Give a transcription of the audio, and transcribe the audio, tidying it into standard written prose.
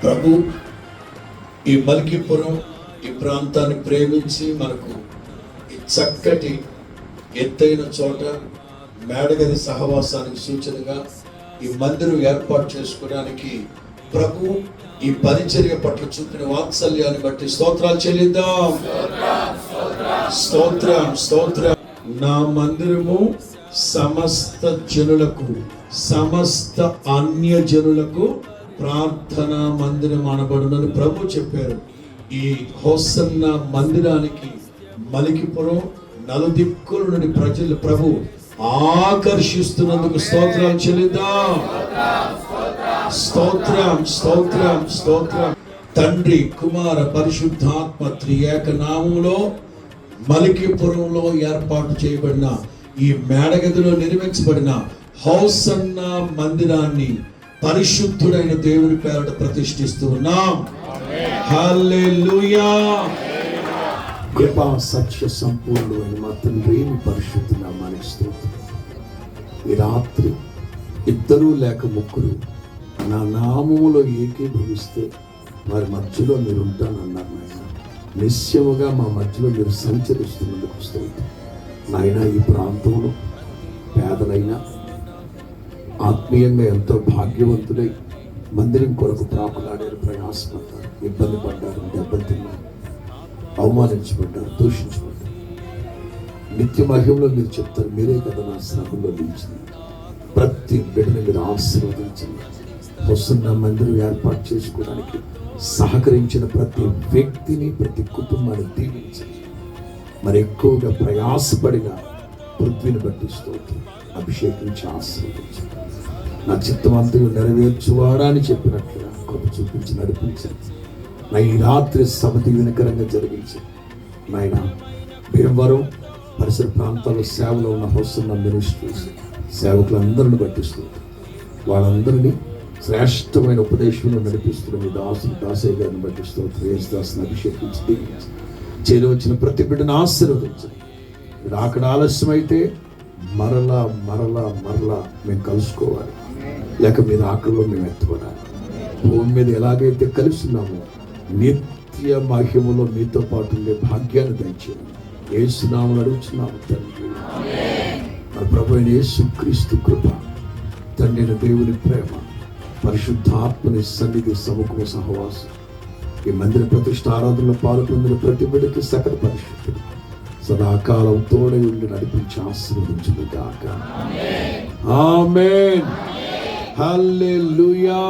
ప్రభు ఈ మల్కీపురం ఈ ప్రాంతాన్ని ప్రేమించి మనకు ఈ చక్కటి ఎత్తైన చోట మేడగది సహవాసానికి సూచనగా ఈ మందిరం ఏర్పాటు చేసుకోవడానికి ప్రభు ఈ పరిచర్య పట్ల చూపిన వాత్సల్యాన్ని బట్టి స్తోత్రాలు చెల్లిద్దాం. స్తోత్రం స్తోత్రం. నా మందిరము సమస్త జనులకు, సమస్త అన్య జనులకు ప్రార్థనా మందిరం అనబడునని ప్రభు చెప్పారు. ఈ హోసన్న మందిరానికి మల్కీపురం నలుదిక్కుల నుండి ప్రజలు ప్రభు ఆకర్షిస్తున్నందుకు స్తోత్రాలు చెల్లిద్దాం. స్తోత్రం స్తోత్రం స్తోత్రం. తండ్రి కుమార పరిశుద్ధాత్మ త్రియేక నామములో మల్కీపురంలో ఏర్పాటు చేయబడిన ఈ మేడగదిలో నిర్మించబడిన హోసన్న మందిరాన్ని పరిశుద్ధుడైన దేవుని పేరట ప్రతిష్ఠిస్తూ ఉన్నాం. హల్లెలూయా. కృపా సత్య సంపూర్ణమైన మా తండ్రి మీ పరిశుద్ధ నామానికి స్తోత్రం. ఈ రాత్రి ఇద్దరు లేక ముగ్గురు నా నామములో ఏకీభవిస్తే వారి మధ్యలో మీరు ఉంటానన్నారు నాయన. నిశ్చయముగా మా మధ్యలో మీరు సంచరిస్తున్నందుకు స్తోత్రం నాయన. ఈ ప్రాంతంలో పేదలైనా ఆత్మీయంగా ఎంతో భాగ్యవంతుడై మందిరం కొరకు ప్రాకులాడారు, ప్రయాసపడ్డారు, ఇబ్బంది పడ్డారు, దెబ్బతిన్నారు, అవమానించబడ్డారు, దూషించబడ్డారు. నిత్య మహిమలో మీరు చెప్తారు, మీరే కదా నా శ్రమంలో నిలిచింది. ప్రతి బిడ్డని మీరు ఆశీర్వదించింది. హోసన్న మందిరం ఏర్పాటు చేసుకోవడానికి సహకరించిన ప్రతి వ్యక్తిని, ప్రతి కుటుంబాన్ని దీవించండి. మరి ఎక్కువగా ప్రయాసపడిన పృథ్వీని బట్టి స్తోత్రం, అభిషేకించి ఆశీర్వదించండి. నా చిత్తం అంతయు నెరవేర్చువాడా అని చెప్పినట్లుగా కృప చూపించి నడిపించండి. నా ఈ రాత్రి సభ దీవెనకరంగా జరిగించండి నాయన. భీమవరం పరిసర ప్రాంతాల్లో సేవలో ఉన్న హోసన్న మినిస్ట్రీస్ సేవకులందరిని బట్టిస్తూ వాళ్ళందరినీ శ్రేష్టమైన ఉపదేశంలో నడిపిస్తున్న మీ దాసయ్య గారిని బట్టిస్తూ యేసుదాసుని అభిషేకించి దీవించి చేరవచ్చిన ప్రతి బిడ్డను ఆశీర్వదించండి. మీరు అక్కడ ఆలస్యమైతే మరలా మరలా మరలా మేము కలుసుకోవాలి, లేక మీరు ఆకలిలో మేము ఎత్తబడాలి. భూమి మీద ఎలాగైతే కలుస్తున్నామో నిత్య మహిమలో మీతో పాటు ఉండే భాగ్యాన్ని దయచేయండి. యేసునామములో అడుగుచున్నాము తండ్రి. మన ప్రభు అయిన యేసుక్రీస్తు కృప, తండ్రి అయిన దేవుని ప్రేమ, పరిశుద్ధాత్మని సన్నిధి, సముఖము, సహవాసం ఈ మందిర ప్రతిష్ఠ ఆరాధనలో పాల్గొందిన ప్రతి బిడ్డకి సకల పరిశుద్ధుడు సదాకాలం తోడై ఉండి నడిపించి ఆశీర్వదించును గాక. ఆమేన్. హల్లెలూయా.